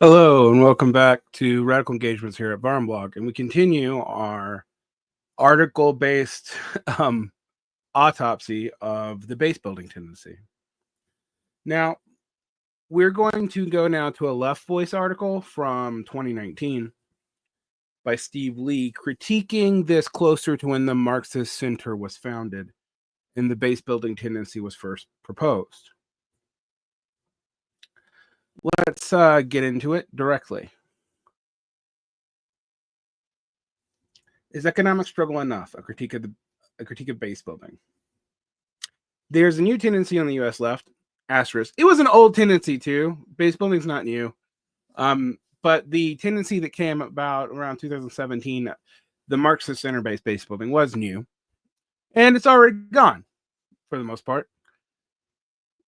Hello and welcome back to Radical Engagements here at Varn Blog, and we continue our article-based um, autopsy of the base building tendency. Now, we're going to go now to a Left Voice article from 2019 by Steve Leigh, critiquing this closer to when the Marxist Center was founded and the base building tendency was first proposed. Let's get into it directly. Is economic struggle enough? A critique of base building. There's a new tendency on the U.S. left. Asterisk. It was an old tendency too. Base building's not new. But the tendency that came about around 2017, the Marxist center-based base building, was new, and it's already gone for the most part.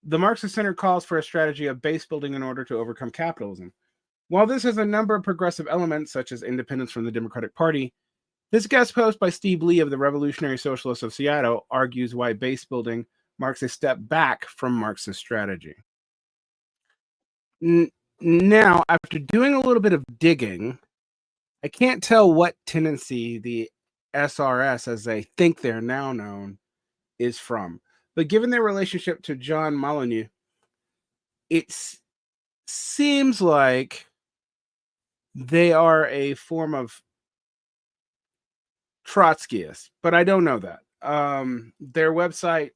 The Marxist Center calls for a strategy of base building in order to overcome capitalism. While this has a number of progressive elements, such as independence from the Democratic Party, this guest post by Steve Leigh of the Revolutionary Socialists of Seattle argues why base building marks a step back from Marxist strategy. Now, after doing a little bit of digging, I can't tell what tendency the SRS, as they think they're now known, is from. But given their relationship to John Molyneux, it seems like they are a form of Trotskyist, but I don't know that. Their website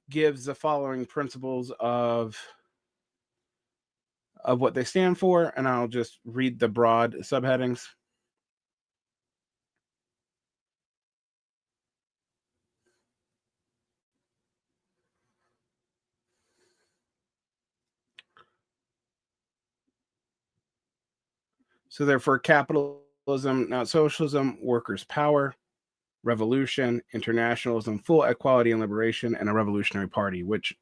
gives the following principles of what they stand for, and I'll just read the broad subheadings. So they're for capitalism, not socialism, workers' power, revolution, internationalism, full equality and liberation, and a revolutionary party, which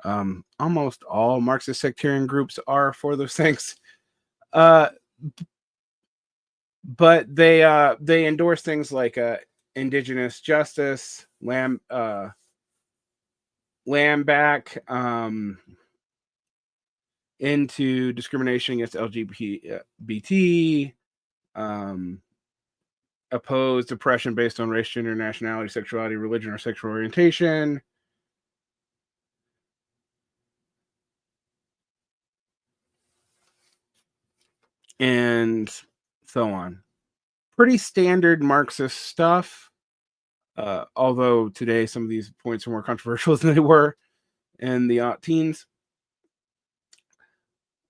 almost all Marxist sectarian groups are for those things. But they endorse things like indigenous justice, land back, into discrimination against LGBT, oppose oppression based on race, gender, nationality, sexuality, religion, or sexual orientation. And so on. Pretty standard Marxist stuff. Although today some of these points are more controversial than they were in the teens.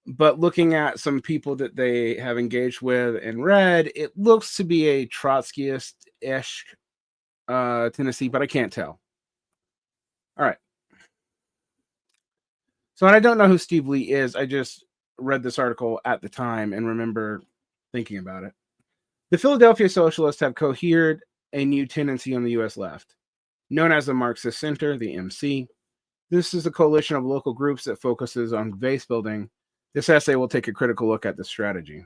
But looking at some people that they have engaged with and read, it looks to be a Trotskyist-ish tendency, but I can't tell. All right. So I don't know who Steve Leigh is. I just read this article at the time and remember thinking about it. The Philadelphia Socialists have cohered a new tendency on the U.S. left, known as the Marxist Center, the MC. This is a coalition of local groups that focuses on base building. This essay will take a critical look at the strategy.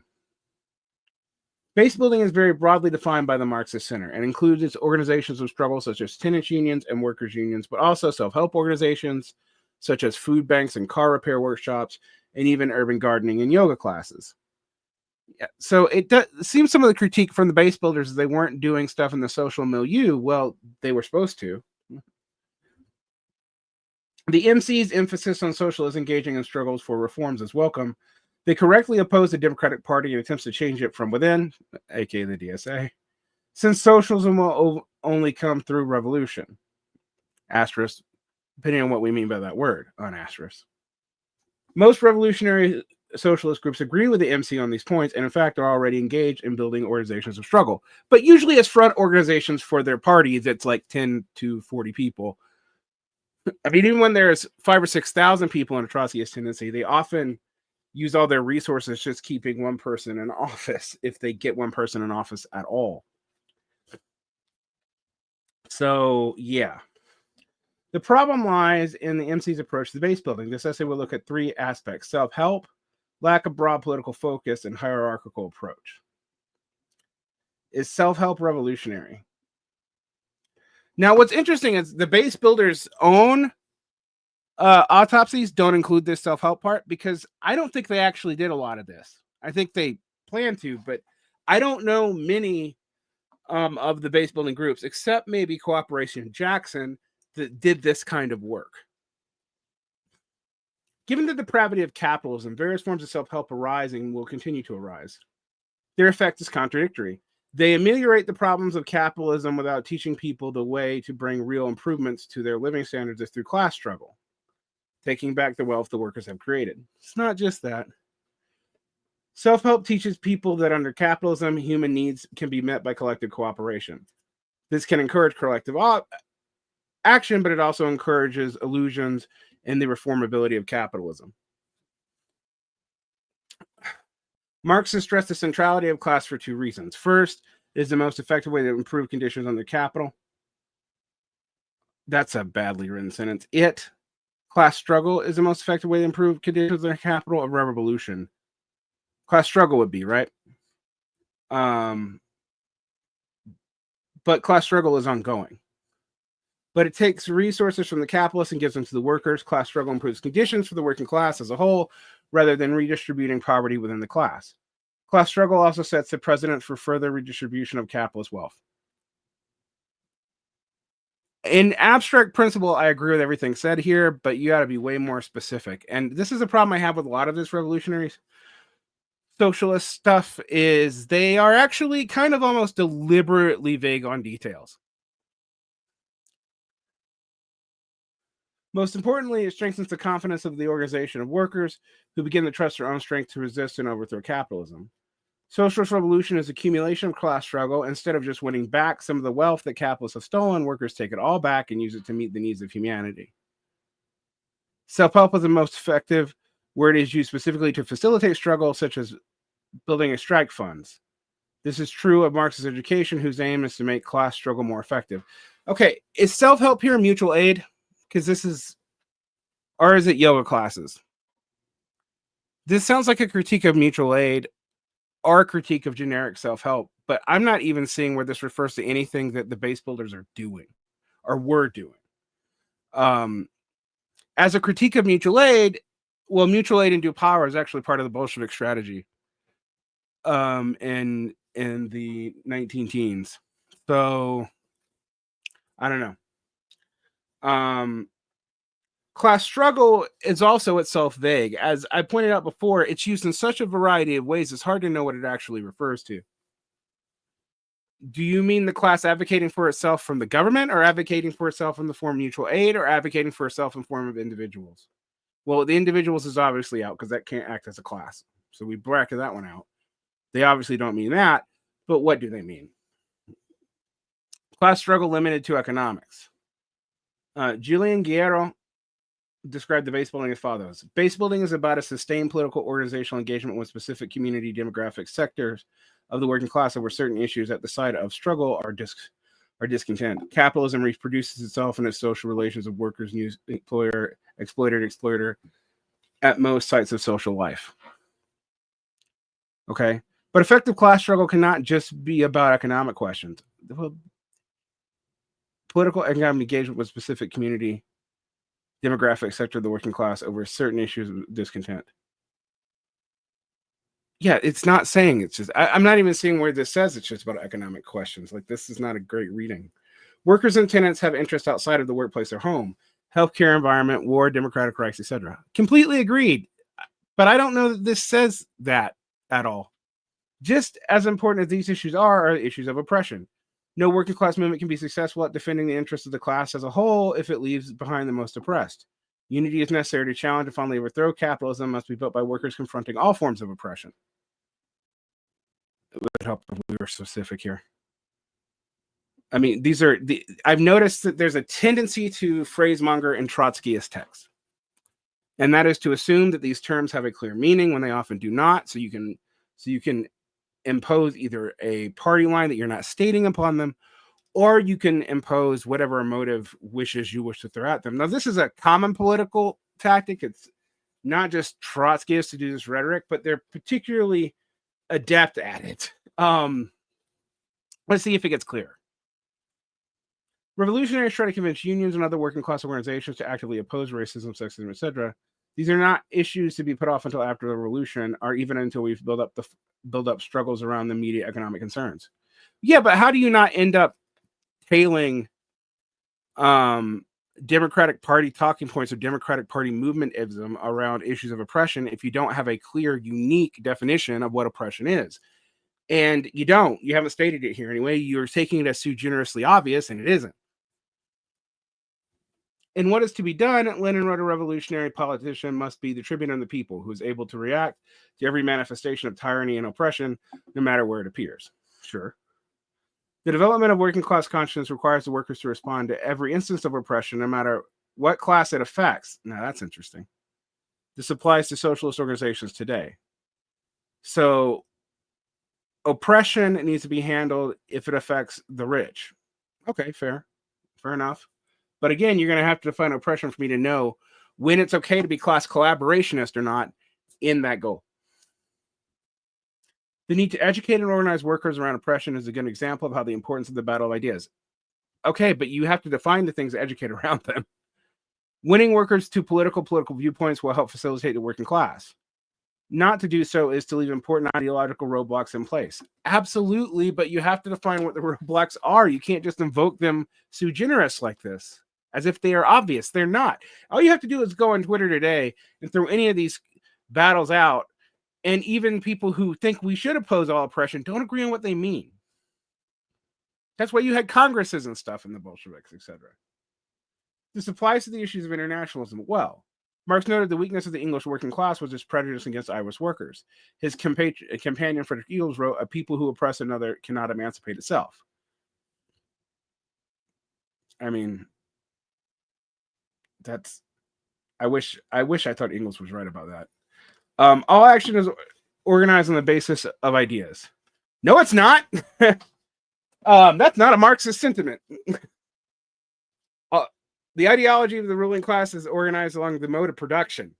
Base building is very broadly defined by the Marxist Center and includes its organizations of struggle such as tenants unions and workers unions, but also self-help organizations such as food banks and car repair workshops, and even urban gardening and yoga classes. Yeah, so it seems some of the critique from the base builders is they weren't doing stuff in the social milieu. Well, they were supposed to. The MC's emphasis on socialists engaging in struggles for reforms is welcome. They correctly oppose the Democratic Party and attempts to change it from within, aka the DSA, since socialism will only come through revolution. Asterisk, depending on what we mean by that word, on asterisk. Most revolutionary socialist groups agree with the MC on these points, and in fact are already engaged in building organizations of struggle, but usually as front organizations for their parties. It's like 10 to 40 people. I mean, even when there's 5,000 or 6,000 people in a Trotskyist tendency, they often use all their resources just keeping one person in office, if they get one person in office at all. So, yeah. The problem lies in the MC's approach to base building. This essay will look at three aspects: self-help, lack of broad political focus, and hierarchical approach. Is self-help revolutionary? Now, what's interesting is the base builders' own Autopsies don't include this self-help part because I don't think they actually did a lot of this. I think they plan to, but I don't know many of the base building groups, except maybe Cooperation Jackson, that did this kind of work. Given the depravity of capitalism, various forms of self-help arising will continue to arise. Their effect is contradictory. They ameliorate the problems of capitalism without teaching people the way to bring real improvements to their living standards is through class struggle, taking back the wealth the workers have created. It's not just that. Self-help teaches people that under capitalism, human needs can be met by collective cooperation. This can encourage collective action, but it also encourages illusions in the reformability of capitalism. Marx has stressed the centrality of class for two reasons. First, it is the most effective way to improve conditions under capital. That's a badly written sentence. Class struggle is the most effective way to improve conditions under capital of revolution. Class struggle would be, right? But class struggle is ongoing. But it takes resources from the capitalists and gives them to the workers. Class struggle improves conditions for the working class as a whole, rather than redistributing poverty within the class. Class struggle also sets the precedent for further redistribution of capitalist wealth. In abstract principle, I agree with everything said here, but you got to be way more specific. And this is a problem I have with a lot of this revolutionary socialist stuff is they are actually kind of almost deliberately vague on details. Most importantly, it strengthens the confidence of the organization of workers who begin to trust their own strength to resist and overthrow capitalism. Socialist revolution is accumulation of class struggle. Instead of just winning back some of the wealth that capitalists have stolen, workers take it all back and use it to meet the needs of humanity. Self-help is the most effective where it is used specifically to facilitate struggle, such as building a strike funds. This is true of Marxist education, whose aim is to make class struggle more effective. Okay, is self-help here mutual aid? Because this is, or is it yoga classes? This sounds like a critique of mutual aid or a critique of generic self-help, but I'm not even seeing where this refers to anything that the base builders are doing or were doing. As a critique of mutual aid, well, mutual aid and due power is actually part of the Bolshevik strategy in the 19 teens. So I don't know. Class struggle is also itself vague. As I pointed out before, it's used in such a variety of ways, it's hard to know what it actually refers to. Do you mean the class advocating for itself from the government, or advocating for itself in the form of mutual aid, or advocating for itself in form of individuals? Well, the individuals is obviously out because that can't act as a class. So we bracket that one out. They obviously don't mean that, but what do they mean? Class struggle limited to economics. Julian Guerrero described the base building as follows. Base building is about a sustained political organizational engagement with specific community demographic sectors of the working class over certain issues at the site of struggle or discontent. Capitalism reproduces itself in its social relations of workers, news, employer, exploiter, and exploiter at most sites of social life. Okay. But effective class struggle cannot just be about economic questions. Political economic engagement with specific community demographic sector of the working class over certain issues of discontent. Yeah, it's not saying it's just, I'm not even seeing where this says it's just about economic questions. Like, this is not a great reading. Workers and tenants have interests outside of the workplace or home, healthcare, environment, war, democratic rights, etc. Completely agreed. But I don't know that this says that at all. Just as important as these issues are issues of oppression. No working class movement can be successful at defending the interests of the class as a whole if it leaves behind the most oppressed. Unity is necessary to challenge and finally overthrow capitalism must be built by workers confronting all forms of oppression. It would help if we were specific here. I mean, I've noticed that there's a tendency to phrasemonger in Trotskyist texts. And that is to assume that these terms have a clear meaning when they often do not. So you can impose either a party line that you're not stating upon them, or you can impose whatever emotive wishes you wish to throw at them. Now, this is a common political tactic. It's not just Trotskyists to do this rhetoric, but they're particularly adept at it. Let's see if it gets clearer. Revolutionaries try to convince unions and other working class organizations to actively oppose racism, sexism, etc. These are not issues to be put off until after the revolution, or even until we've built up struggles around the immediate economic concerns. Yeah, but how do you not end up tailing Democratic Party talking points or Democratic Party movementism around issues of oppression if you don't have a clear, unique definition of what oppression is? And you don't. You haven't stated it here anyway. You're taking it as too generously obvious, and it isn't. In what is to be done, Lenin wrote, a revolutionary politician must be the tribune of the people who is able to react to every manifestation of tyranny and oppression, no matter where it appears. Sure. The development of working class consciousness requires the workers to respond to every instance of oppression, no matter what class it affects. Now, that's interesting. This applies to socialist organizations today. So, oppression needs to be handled if it affects the rich. Okay, fair enough. But again, you're going to have to define oppression for me to know when it's okay to be class collaborationist or not in that goal. The need to educate and organize workers around oppression is a good example of how the importance of the battle of ideas. Okay, but you have to define the things that educate around them. Winning workers to political viewpoints will help facilitate the working class. Not to do so is to leave important ideological roadblocks in place. Absolutely, but you have to define what the roadblocks are. You can't just invoke them sui generis like this, as if they are obvious. They're not. All you have to do is go on Twitter today and throw any of these battles out, and even people who think we should oppose all oppression don't agree on what they mean. That's why you had Congresses and stuff in the Bolsheviks, etc. This applies to the issues of internationalism. Well, Marx noted the weakness of the English working class was its prejudice against Irish workers. His companion Frederick Engels wrote, "A people who oppress another cannot emancipate itself." I mean, that's. I wish I thought Engels was right about that. All action is organized on the basis of ideas. No, it's not. That's not a Marxist sentiment. The ideology of the ruling class is organized along the mode of production.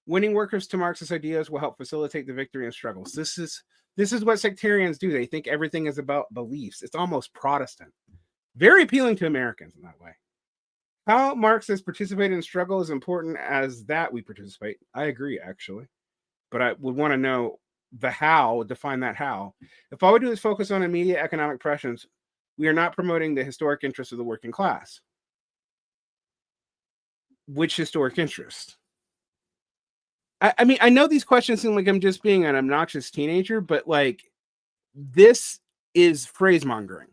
Winning workers to Marxist ideas will help facilitate the victory in struggles. This is what sectarians do. They think everything is about beliefs. It's almost Protestant. Very appealing to Americans in that way. How Marxists participate in struggle is important as that we participate. I agree, actually. But I would want to know the how, define that how. If all we do is focus on immediate economic pressures, we are not promoting the historic interests of the working class. Which historic interest? I mean, I know these questions seem like I'm just being an obnoxious teenager, but like, this is phrasemongering.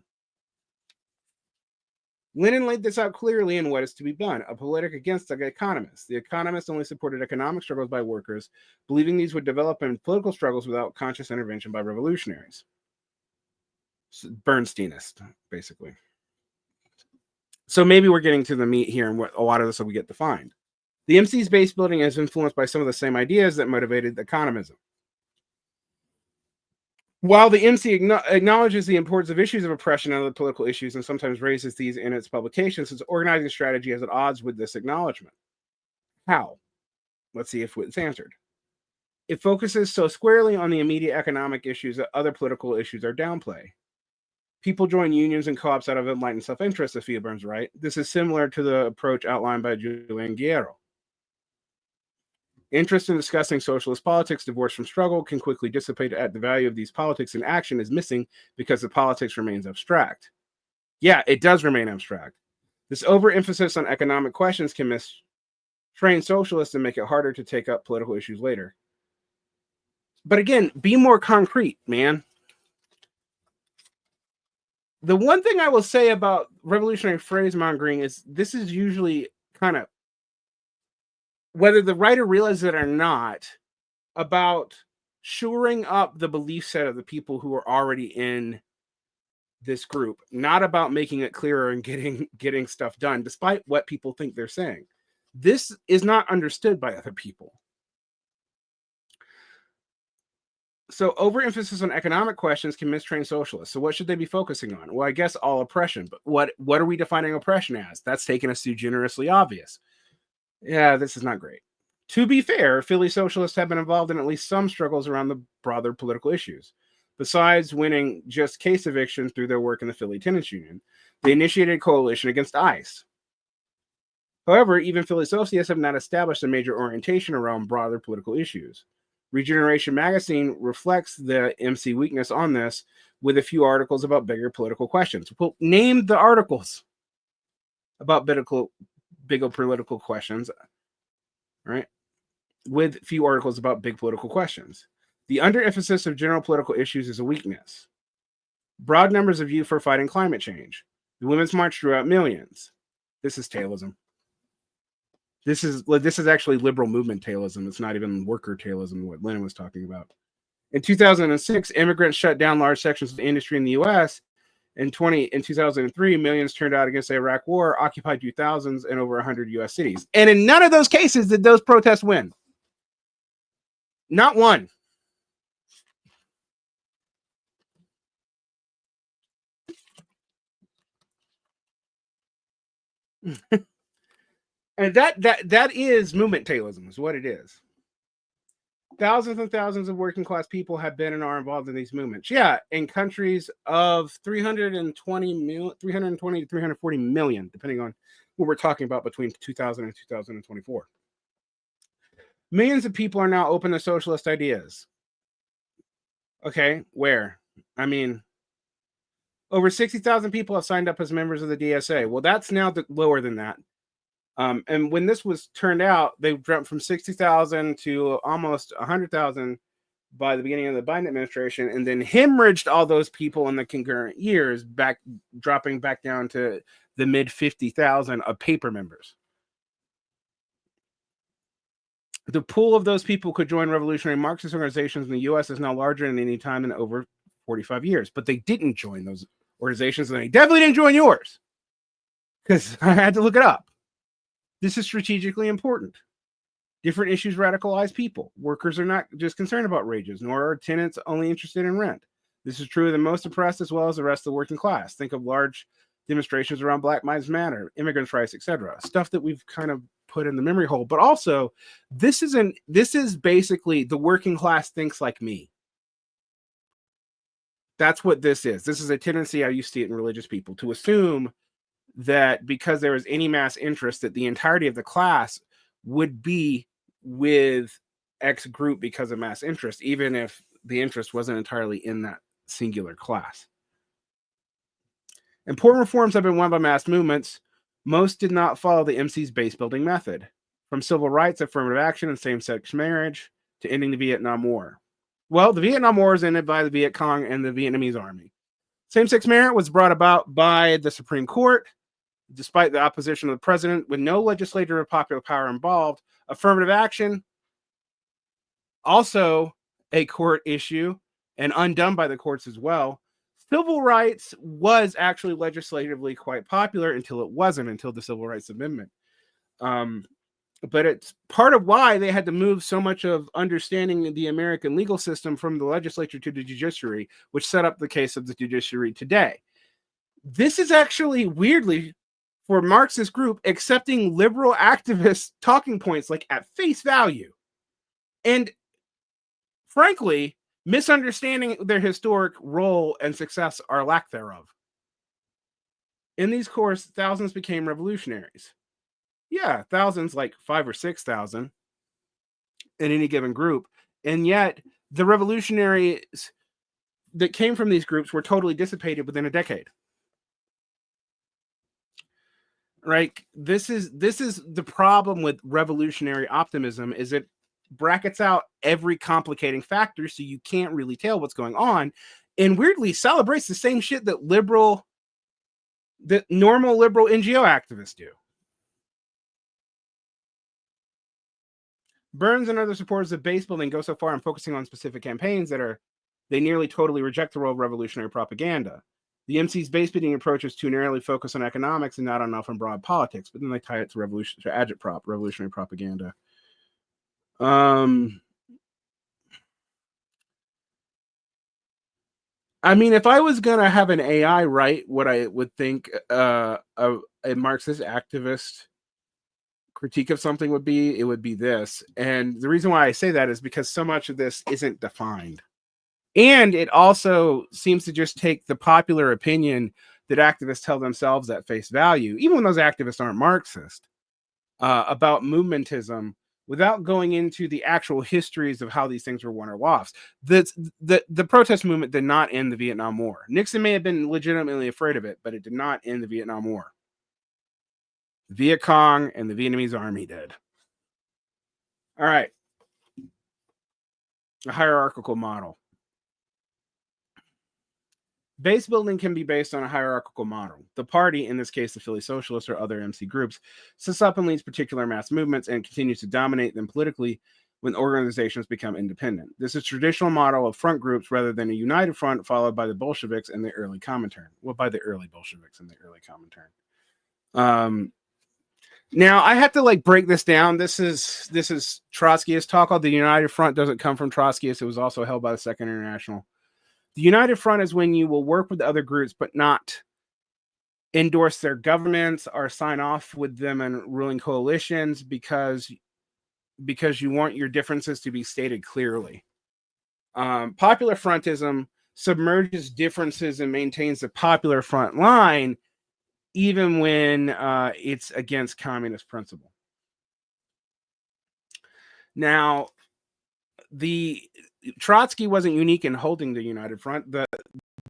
Lenin laid this out clearly in What is to be Done, a politic against the economists. The economists only supported economic struggles by workers, believing these would develop in political struggles without conscious intervention by revolutionaries. Bernsteinist, basically. So maybe we're getting to the meat here, and what a lot of this will get defined. The MC's base building is influenced by some of the same ideas that motivated economism. While the MC acknowledges the importance of issues of oppression and other political issues and sometimes raises these in its publications, its organizing strategy is at odds with this acknowledgement. How? Let's see if it's answered. It focuses so squarely on the immediate economic issues that other political issues are downplay. People join unions and co-ops out of enlightened self-interest, if Burns right. This is similar to the approach outlined by Julian Guerrero. Interest in discussing socialist politics divorced from struggle can quickly dissipate at the value of these politics in action is missing because the politics remains abstract. Yeah, it does remain abstract. This overemphasis on economic questions can mistrain socialists and make it harder to take up political issues later. But again, be more concrete, man. The one thing I will say about revolutionary phrasemongering is this is usually kind of, whether the writer realizes it or not, about shoring up the belief set of the people who are already in this group, not about making it clearer and getting stuff done, despite what people think they're saying. This is not understood by other people. So overemphasis on economic questions can mistrain socialists. So what should they be focusing on? Well, I guess all oppression. But what are we defining oppression as? That's taken us too generously obvious. Yeah, this is not great. To be fair, Philly socialists have been involved in at least some struggles around the broader political issues. besides winning just case eviction through their work in the Philly Tenants Union. They initiated a coalition against ICE. However, even Philly Socialists have not established a major orientation around broader political issues. Regeneration magazine reflects the MC weakness on this with a few articles about bigger political questions. Well, name the articles about bigger political questions, right? With few articles about big political questions. The underemphasis of general political issues is a weakness. Broad numbers of youth for fighting climate change. The Women's March drew out millions. This is tailism. This is actually liberal movement tailism. It's not even worker tailism, what Lenin was talking about. In 2006, immigrants shut down large sections of the industry in the U.S. In 2003, millions turned out against the Iraq War, occupied 2000s in over 100 U.S. cities. And in none of those cases did those protests win. Not one. And that is movement tailism, is what it is. Thousands and thousands of working class people have been and are involved in these movements. Yeah, in countries of 320 to 340 million, depending on what we're talking about between 2000 and 2024. Millions of people are now open to socialist ideas. Okay, where? I mean, over 60,000 people have signed up as members of the DSA. Well, that's now lower than that. And when this was turned out, they jumped from 60,000 to almost 100,000 by the beginning of the Biden administration, and then hemorrhaged all those people in the concurrent years, dropping back down to the mid 50,000 of paper members. The pool of those people who could join revolutionary Marxist organizations in the U.S. is now larger than any time in over 45 years. But they didn't join those organizations, and they definitely didn't join yours, because I had to look it up. This is strategically important. Different issues radicalize people. Workers are not just concerned about wages, nor are tenants only interested in rent. This is true of the most oppressed as well as the rest of the working class. Think of large demonstrations around Black Lives Matter, immigrants' rights, etc. Stuff that we've kind of put in the memory hole. But also, this is basically the working class thinks like me. That's what this is. This is a tendency, I used to see it in religious people, to assume that because there was any mass interest, that the entirety of the class would be with X group because of mass interest, even if the interest wasn't entirely in that singular class. Important reforms have been won by mass movements. Most did not follow the MC's base building method, from civil rights, affirmative action, and same-sex marriage to ending the Vietnam War. Well, the Vietnam War was ended by the Viet Cong and the Vietnamese army. Same-sex marriage was brought about by the Supreme Court, despite the opposition of the president, with no legislative or popular power involved. Affirmative action, also a court issue and undone by the courts as well. Civil rights was actually legislatively quite popular until it wasn't, until the Civil Rights Amendment. But it's part of why they had to move so much of understanding the American legal system from the legislature to the judiciary, which set up the case of the judiciary today. This is actually, weirdly, for Marxist group, accepting liberal activists' talking points like at face value, and frankly, misunderstanding their historic role and success or lack thereof. In these courses, thousands became revolutionaries. Yeah, thousands, like 5,000 or 6,000 in any given group. And yet the revolutionaries that came from these groups were totally dissipated within a decade. Right? This is the problem with revolutionary optimism, is it brackets out every complicating factor, so you can't really tell what's going on, and weirdly celebrates the same shit that normal liberal NGO activists do. Burns and other supporters of base building go so far in focusing on specific campaigns that they nearly totally reject the role of revolutionary propaganda. The MC's base building approach is too narrowly focused on economics and not enough on broad politics, but then they tie it to revolutionary propaganda. I mean, if I was gonna have an AI write what I would think a Marxist activist critique of something would be, it would be this. And the reason why I say that is because so much of this isn't defined. And it also seems to just take the popular opinion that activists tell themselves at face value, even when those activists aren't Marxist, about movementism without going into the actual histories of how these things were won or lost. The protest movement did not end the Vietnam War. Nixon may have been legitimately afraid of it, but it did not end the Vietnam War. Viet Cong and the Vietnamese army did. All right. A hierarchical model. Base building can be based on a hierarchical model. The party, in this case the Philly Socialists or other MC groups, sets up and leads particular mass movements and continues to dominate them politically when organizations become independent. This is a traditional model of front groups rather than a united front followed by the Bolsheviks and the early Comintern. Well, by the early Bolsheviks and the early Comintern. Now I have to break this down. This is Trotskyist talk. The United Front doesn't come from Trotskyist. It was also held by the Second International. The United Front is when you will work with the other groups, but not endorse their governments or sign off with them in ruling coalitions because you want your differences to be stated clearly. Popular frontism submerges differences and maintains the popular front line, even when it's against communist principle. Now, Trotsky wasn't unique in holding the United Front.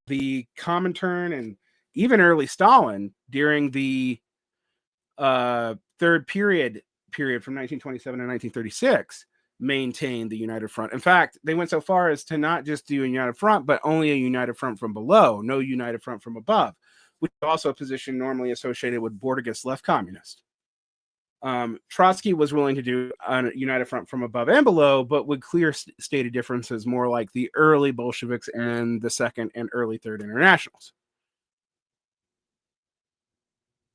The Comintern and even early Stalin during the third period from 1927 to 1936 maintained the United Front. In fact, they went so far as to not just do a United Front, but only a United Front from below, no United Front from above, which is also a position normally associated with Bortegist left communists. Trotsky was willing to do a United Front from above and below, but with clear stated differences, more like the early Bolsheviks and the Second and early Third Internationals.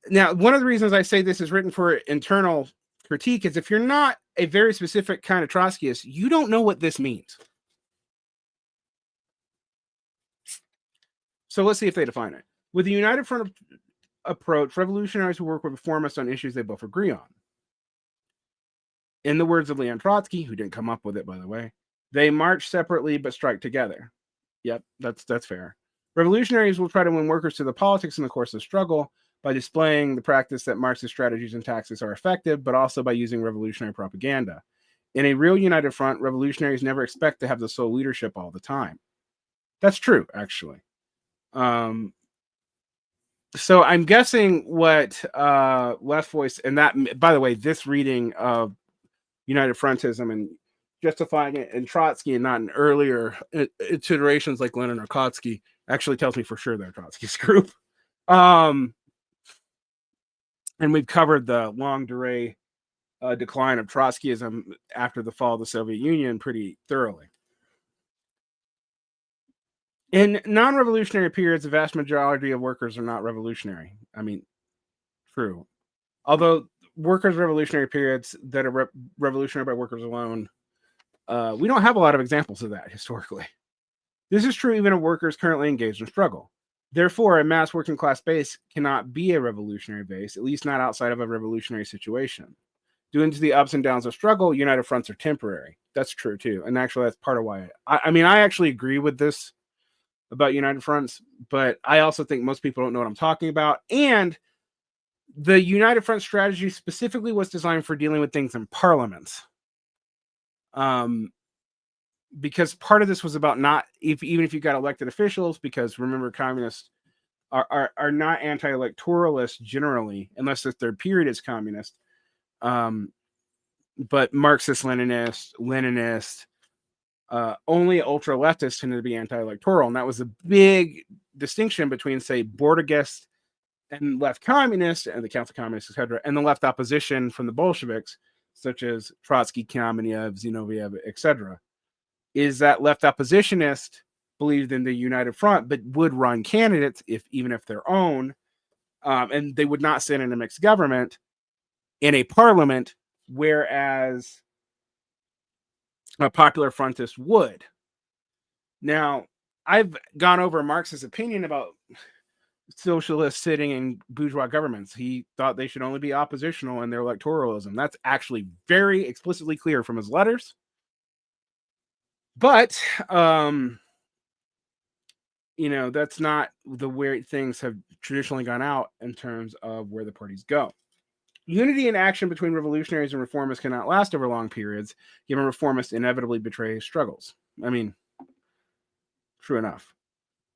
Now, one of the reasons I say this is written for internal critique is if you're not a very specific kind of Trotskyist, you don't know what this means. So let's see if they define it. With the United Front approach, revolutionaries will work with reformists on issues they both agree on. In the words of Leon Trotsky, who didn't come up with it, by the way, they march separately but strike together. Yep, that's fair. Revolutionaries will try to win workers to the politics in the course of struggle by displaying the practice that Marxist strategies and tactics are effective, but also by using revolutionary propaganda. In a real united front, revolutionaries never expect to have the sole leadership all the time. That's true, actually. So I'm guessing what Left Voice, and that, by the way, this reading of United Frontism and justifying it in Trotsky and not in earlier iterations like Lenin or Kautsky actually tells me for sure they're Trotsky's group. And we've covered the long durée decline of Trotskyism after the fall of the Soviet Union pretty thoroughly. In non-revolutionary periods, the vast majority of workers are not revolutionary. I mean, true. Although workers' revolutionary periods that are revolutionary by workers alone, we don't have a lot of examples of that historically. This is true even of workers currently engaged in struggle. Therefore, a mass working class base cannot be a revolutionary base, at least not outside of a revolutionary situation. Due to the ups and downs of struggle, united fronts are temporary. That's true too. And actually, that's part of why I actually agree with this about united fronts, but I also think most people don't know what I'm talking about. And the United Front strategy specifically was designed for dealing with things in parliaments. Because part of this was about even if you got elected officials, because remember, communists are not anti-electoralists generally, unless the third period is communist. But Marxist, Leninist, only ultra leftists tended to be anti-electoral, and that was a big distinction between, say, Bortegist and left communists and the Council Communists, etc., and the left opposition from the Bolsheviks, such as Trotsky, Kamenev, Zinoviev, etc., is that left oppositionist believed in the United Front, but would run candidates even if their own, and they would not sit in a mixed government in a parliament, whereas a popular frontist would. Now, I've gone over Marx's opinion about socialists sitting in bourgeois governments. He thought they should only be oppositional in their electoralism. That's actually very explicitly clear from his letters. But that's not the way things have traditionally gone out in terms of where the parties go. Unity and action between revolutionaries and reformists cannot last over long periods, given reformists inevitably betray struggles. I mean, true enough.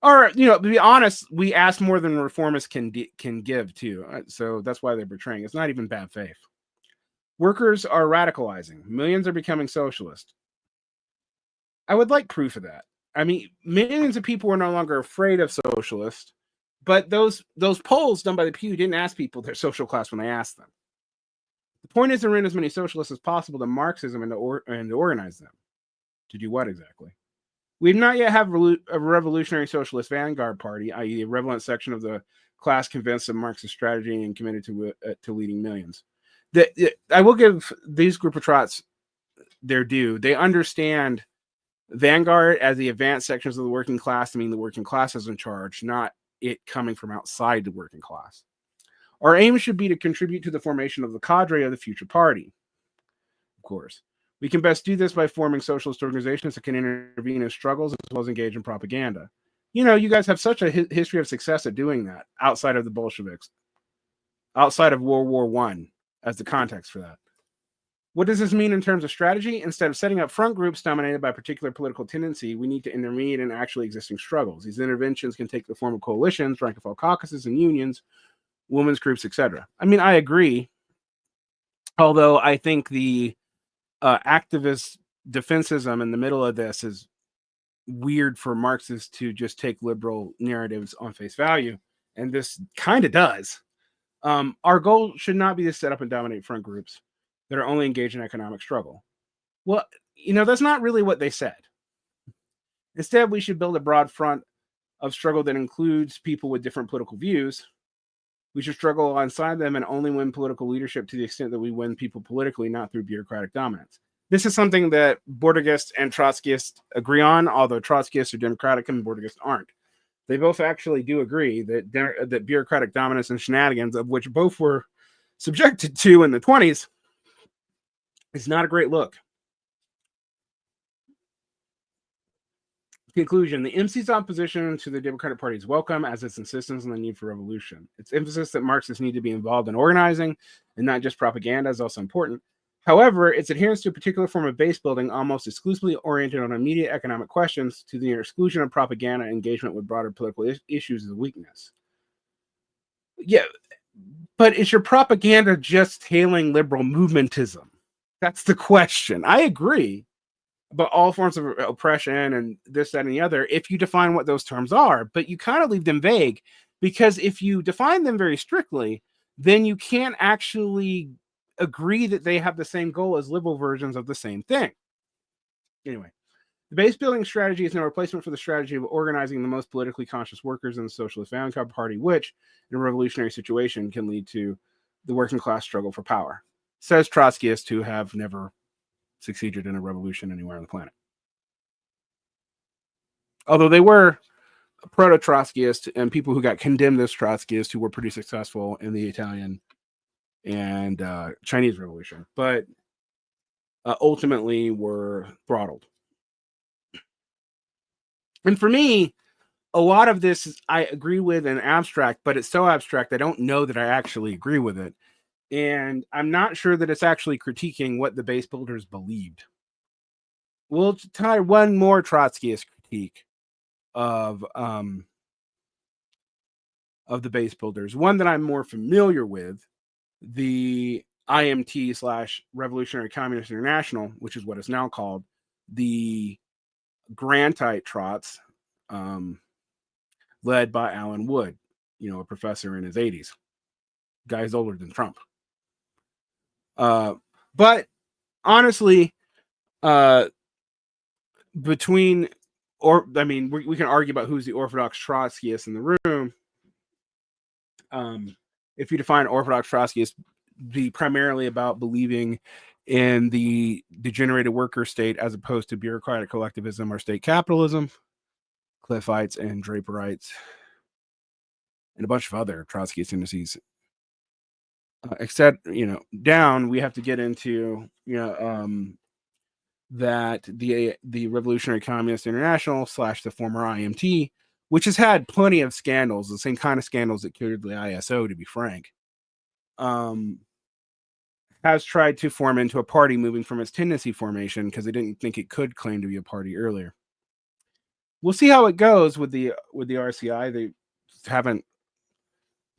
Or, to be honest, we ask more than reformists can give too. So that's why they're betraying. It's not even bad faith. Workers are radicalizing. Millions are becoming socialist. I would like proof of that. I mean, millions of people are no longer afraid of socialists, but those polls done by the Pew didn't ask people their social class when they asked them. The point is to win as many socialists as possible to Marxism and to organize them. To do what exactly? We do not yet have a revolutionary socialist vanguard party, i.e., a relevant section of the class convinced of Marxist strategy and committed to leading millions. I will give these group of trots their due. They understand vanguard as the advanced sections of the working class to mean the working class is in charge, not it coming from outside the working class. Our aim should be to contribute to the formation of the cadre of the future party. Of course, we can best do this by forming socialist organizations that can intervene in struggles as well as engage in propaganda. You guys have such a history of success at doing that outside of the Bolsheviks, outside of World War I, as the context for that. What does this mean in terms of strategy? Instead of setting up front groups dominated by particular political tendency, we need to intervene in actually existing struggles. These interventions can take the form of coalitions, rank and file caucuses and unions, women's groups, etc. I mean, I agree. Although I think the activist defensism in the middle of this is weird for Marxists to just take liberal narratives on face value. And this kind of does. Our goal should not be to set up and dominate front groups that are only engaged in economic struggle. Well, that's not really what they said. Instead, we should build a broad front of struggle that includes people with different political views. We should struggle alongside them and only win political leadership to the extent that we win people politically, not through bureaucratic dominance. This is something that Bordegists and Trotskyists agree on, although Trotskyists are Democratic and Bordegists aren't. They both actually do agree that bureaucratic dominance and shenanigans, of which both were subjected to in the 1920s, is not a great look. Conclusion: the MC's opposition to the Democratic Party is welcome, as its insistence on the need for revolution. Its emphasis that Marxists need to be involved in organizing and not just propaganda is also important. However, its adherence to a particular form of base building, almost exclusively oriented on immediate economic questions, to the exclusion of propaganda and engagement with broader political issues, is a weakness. Yeah, but is your propaganda just tailing liberal movementism? That's the question. I agree. But all forms of oppression and this, that, and the other, if you define what those terms are, but you kind of leave them vague, because if you define them very strictly, then you can't actually agree that they have the same goal as liberal versions of the same thing. Anyway, the base building strategy is no replacement for the strategy of organizing the most politically conscious workers in the Socialist Vanguard Party, which, in a revolutionary situation, can lead to the working class struggle for power, says Trotskyists who have never succeeded in a revolution anywhere on the planet. Although they were proto-Trotskyist and people who got condemned as Trotskyists who were pretty successful in the Italian and Chinese Revolution, but ultimately were throttled. And for me, a lot of this I agree with in abstract, but it's so abstract I don't know that I actually agree with it. And I'm not sure that it's actually critiquing what the base builders believed. We'll try one more Trotskyist critique of the base builders. One that I'm more familiar with, the IMT / Revolutionary Communist International, which is what is now called the Grantite Trots, led by Alan Wood, a professor in his 80s. Guy's older than Trump. But honestly, we can argue about who's the orthodox Trotskyist in the room. If you define orthodox Trotskyist be primarily about believing in the degenerated worker state as opposed to bureaucratic collectivism or state capitalism, Cliffites and Draperites, and a bunch of other Trotskyist tendencies. Except, down, we have to get into, that the Revolutionary Communist International / the former IMT which has had plenty of scandals, the same kind of scandals that cured the ISO, to be frank, has tried to form into a party, moving from its tendency formation because they didn't think it could claim to be a party earlier. We'll see how it goes with the RCI. They haven't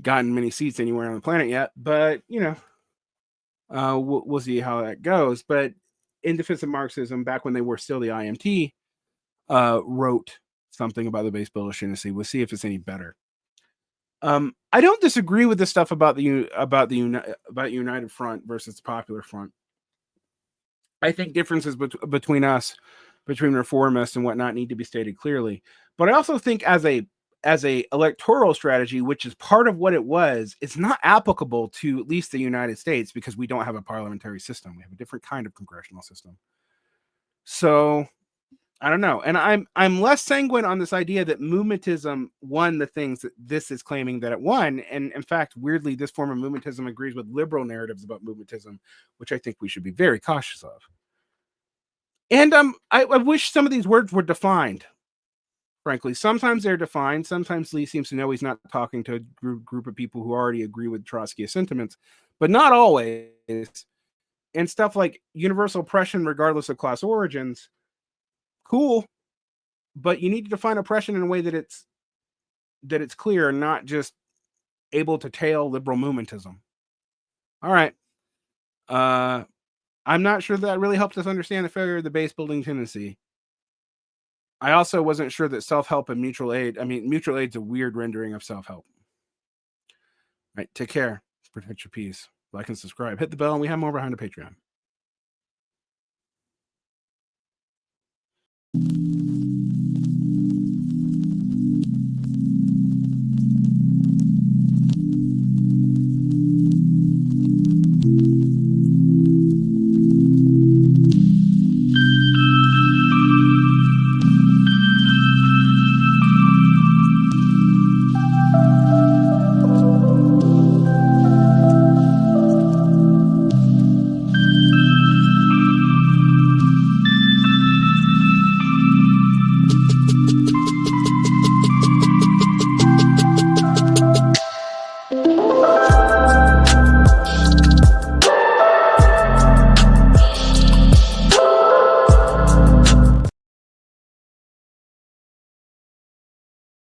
gotten many seats anywhere on the planet yet, but we'll see how that goes. But in Defense of Marxism, back when they were still the IMT, wrote something about the base builder tendency. We'll see if it's any better. I don't disagree with the stuff about United Front versus the Popular Front. I think differences between reformists and whatnot need to be stated clearly. But I also think as a electoral strategy, which is part of what it was, it's not applicable to at least the United States because we don't have a parliamentary system. We have a different kind of congressional system. So I don't know. And I'm less sanguine on this idea that movementism won the things that this is claiming that it won. And in fact, weirdly, this form of movementism agrees with liberal narratives about movementism, which I think we should be very cautious of. And I wish some of these words were defined. Frankly, sometimes they're defined. Sometimes Leigh seems to know he's not talking to a group of people who already agree with Trotskyist sentiments, but not always. And stuff like universal oppression, regardless of class origins, cool, but you need to define oppression in a way that it's clear and not just able to tail liberal movementism. All right. I'm not sure that really helped us understand the failure of the base building tendency. I also wasn't sure that self-help and mutual aid. I mean, mutual aid's a weird rendering of self-help. All right, take care. Protect your peace. Like and subscribe. Hit the bell, and we have more behind the Patreon.